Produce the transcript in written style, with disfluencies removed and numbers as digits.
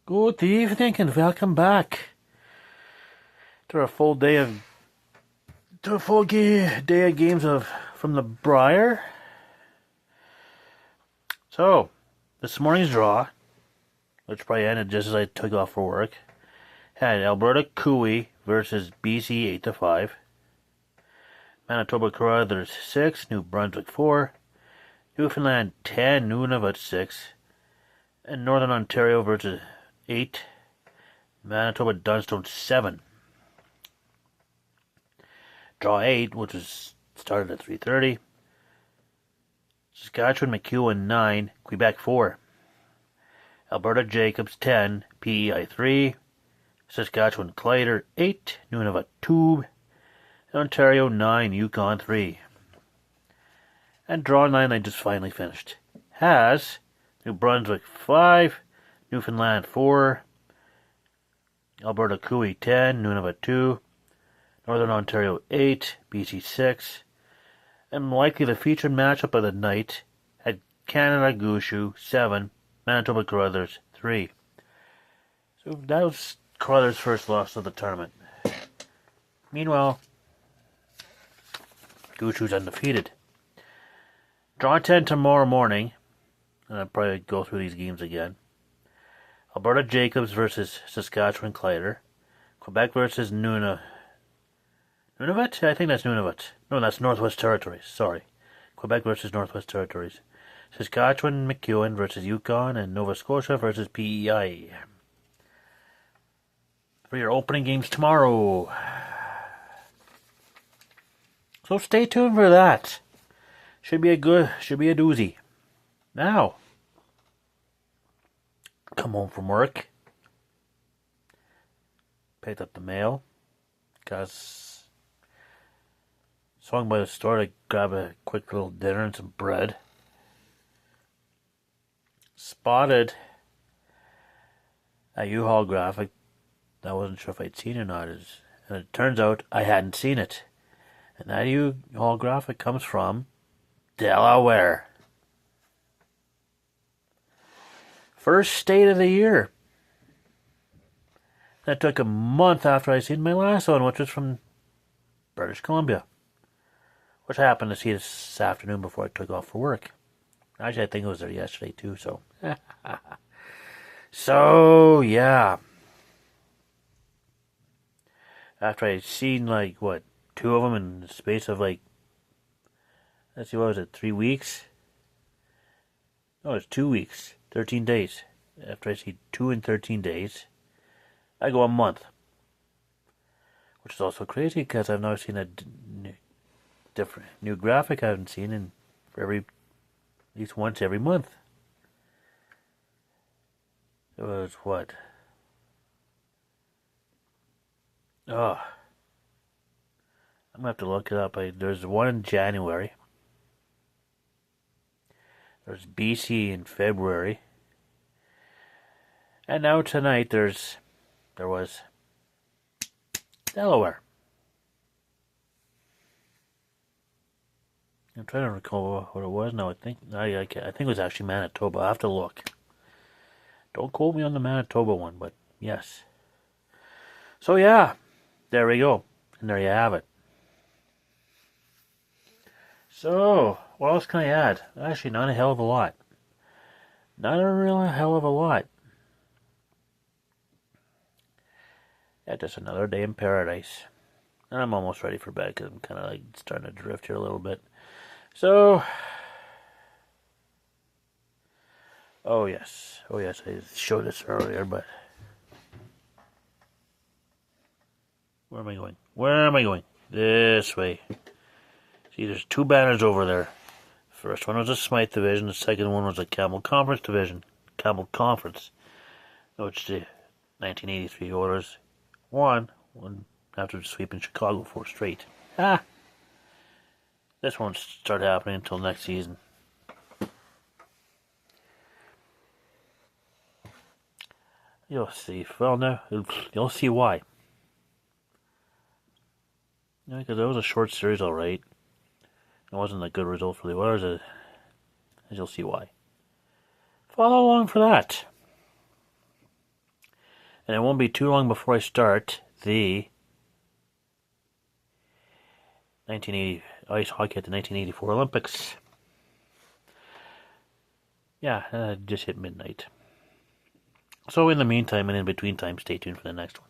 Good evening and welcome back to a full day of games from the Brier. So, this morning's draw, which probably ended just as I took off for work, had Alberta Cooey versus BC 8-5, Manitoba Carruthers 6, New Brunswick 4, Newfoundland 10, Nunavut 6, and Northern Ontario versus 8, Manitoba Dunstone 7. Draw 8, which was started at 3:30. Saskatchewan McEwen 9, Quebec 4. Alberta Jacobs 10, PEI 3. Saskatchewan Clyder 8, Nunavut 2. And Ontario 9, Yukon 3. And draw 9 I just finally finished has New Brunswick 5, Newfoundland 4, Alberta Cooey 10, Nunavut 2, Northern Ontario 8, BC 6, and likely the featured matchup of the night had Canada Gushu 7, Manitoba Carruthers 3. So that was Carruthers' first loss of the tournament. Meanwhile, Gushu's undefeated. Draw 10 tomorrow morning, and I'll probably go through these games again. Alberta Jacobs versus Saskatchewan Clyder. Quebec versus Nunavut? I think that's Nunavut. No, that's Northwest Territories. Sorry. Quebec versus Northwest Territories. Saskatchewan McEwen versus Yukon, and Nova Scotia versus PEI. For your opening games tomorrow. So stay tuned for that. Should be a doozy. Now, come home from work. Picked up the mail. Swung by the store to grab a quick little dinner and some bread. Spotted a U-Haul graphic that I wasn't sure if I'd seen or not. And it turns out I hadn't seen it. And that U-Haul graphic comes from Delaware. First state of the year. That took a month after I seen my last one, which was from British Columbia. Which I happened to see this afternoon before I took off for work. Actually, I think it was there yesterday too, so. So, yeah. After I seen, two of them in the space of, let's see, what was it, 3 weeks? No, it's 2 weeks, 13 days. After I see 2 in 13 days, I go a month. Which is also crazy because I've now seen a different new graphic I haven't seen in for at least once every month. It was what? Oh, I'm gonna have to look it up. There's one in January. There's BC in February, and now tonight there was Delaware. I'm trying to recall what it was now. I think it was actually Manitoba. I'll have to look. Don't quote me on the Manitoba one, but yes. So yeah, there we go. And there you have it. So, what else can I add? Actually, not a hell of a lot. Not a real hell of a lot. Yeah, just another day in paradise. And I'm almost ready for bed because I'm kind of starting to drift here a little bit. So, oh yes, I showed this earlier, but where am I going? This way. See, there's 2 banners over there. First one was a Smythe division, the second one was a Campbell Conference division. Campbell Conference, which the 1983 Oilers won after sweeping Chicago 4 straight. This won't start happening until next season. You'll see. Well, no, you'll see why. Yeah, because that was a short series, all right. It wasn't a good result for the Oilers, as you'll see why. Follow along for that. And it won't be too long before I start the 1980 ice hockey at the 1984 Olympics. Yeah, just hit midnight. So in the meantime and in between time, stay tuned for the next one.